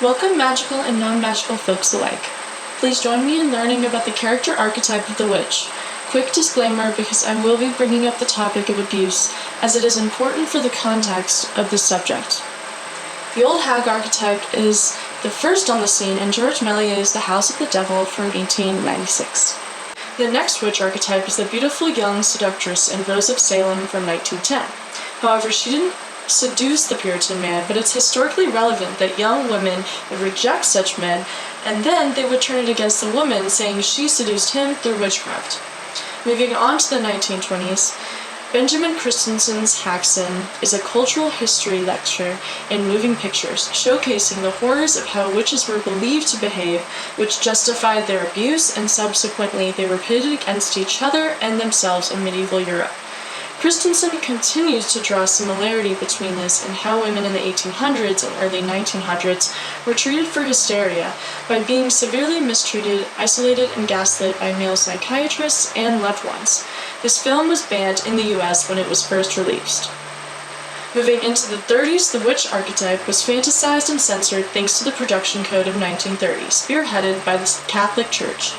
Welcome magical and non-magical folks alike. Please join me in learning about the character archetype of the witch. Quick disclaimer because I will be bringing up the topic of abuse, as it is important for the context of this subject. The old hag archetype is the first on the scene in George Méliès's The House of the Devil from 1896. The next witch archetype is the beautiful young seductress in Rose of Salem from 1910. However, she didn't seduce the Puritan man, but it's historically relevant that young women would reject such men, and then they would turn it against the woman, saying she seduced him through witchcraft. Moving on to the 1920s, Benjamin Christensen's Haxan is a cultural history lecture in moving pictures, showcasing the horrors of how witches were believed to behave, which justified their abuse, and subsequently they were pitted against each other and themselves in medieval Europe. Christensen continues to draw similarity between this and how women in the 1800s and early 1900s were treated for hysteria by being severely mistreated, isolated, and gaslit by male psychiatrists and loved ones. This film was banned in the US when it was first released. Moving into the 30s, the witch archetype was fantasized and censored thanks to the Production Code of 1930, spearheaded by the Catholic Church.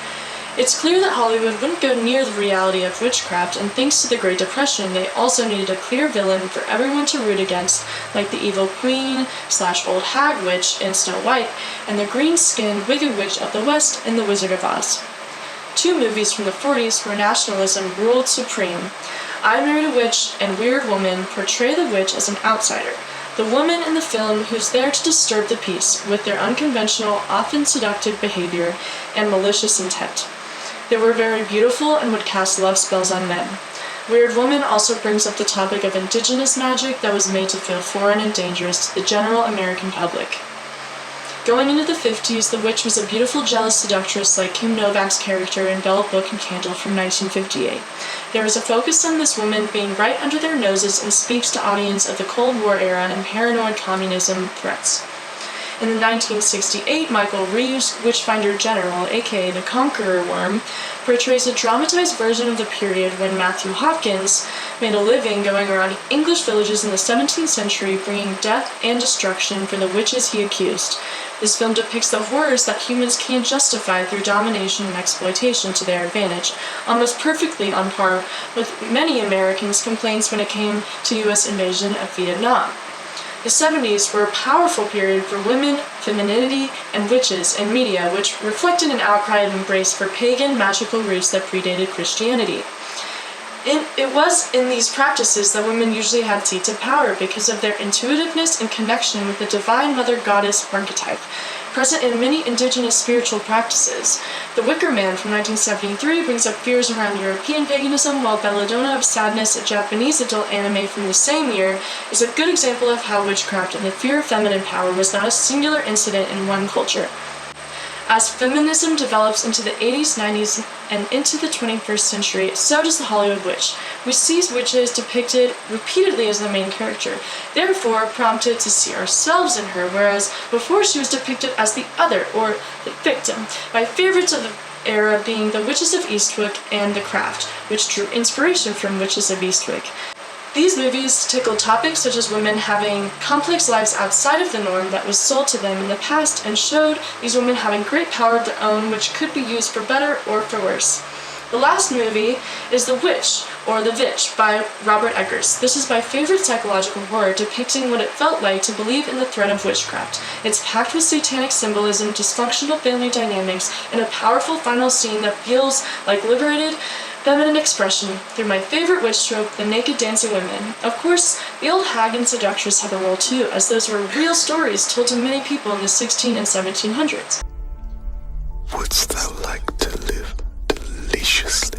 It's clear that Hollywood wouldn't go near the reality of witchcraft, and thanks to the Great Depression, they also needed a clear villain for everyone to root against, like the evil queen / old hag witch in Snow White, and the green-skinned wicked witch of the West in The Wizard of Oz. Two movies from the 40s where nationalism ruled supreme. I Married a Witch and Weird Woman portray the witch as an outsider, the woman in the film who's there to disturb the peace with their unconventional, often seductive behavior and malicious intent. They were very beautiful and would cast love spells on men. Weird Woman also brings up the topic of indigenous magic that was made to feel foreign and dangerous to the general American public. Going into the 50s, the witch was a beautiful, jealous seductress like Kim Novak's character in Bell, Book and Candle from 1958. There is a focus on this woman being right under their noses and speaks to audience of the Cold War era and paranoid communism threats. In the 1968, Michael Reeves' Witchfinder General, aka the Conqueror Worm, portrays a dramatized version of the period when Matthew Hopkins made a living going around English villages in the 17th century bringing death and destruction for the witches he accused. This film depicts the horrors that humans can justify through domination and exploitation to their advantage, almost perfectly on par with many Americans' complaints when it came to U.S. invasion of Vietnam. The 70s were a powerful period for women, femininity, and witches in media, which reflected an outcry of embrace for pagan, magical roots that predated Christianity. It was in these practices that women usually had seats of power because of their intuitiveness and connection with the divine mother goddess archetype, present in many indigenous spiritual practices. The Wicker Man from 1973 brings up fears around European paganism, while Belladonna of Sadness, a Japanese adult anime from the same year, is a good example of how witchcraft and the fear of feminine power was not a singular incident in one culture. As feminism develops into the 80s, 90s, and into the 21st century, so does the Hollywood witch. We see witches depicted repeatedly as the main character, therefore prompted to see ourselves in her, whereas before she was depicted as the other, or the victim. My favorites of the era being The Witches of Eastwick and The Craft, which drew inspiration from Witches of Eastwick. These movies tackle topics such as women having complex lives outside of the norm that was sold to them in the past and showed these women having great power of their own which could be used for better or for worse. The last movie is The Witch, or The Vitch, by Robert Eggers. This is my favorite psychological horror, depicting what it felt like to believe in the threat of witchcraft. It's packed with satanic symbolism, dysfunctional family dynamics, and a powerful final scene that feels like liberated feminine expression through my favorite witch trope, the naked dancing women. Of course, the old hag and seductress have a role too, as those were real stories told to many people in the 1600s and 1700s. Wouldst thou like to live deliciously?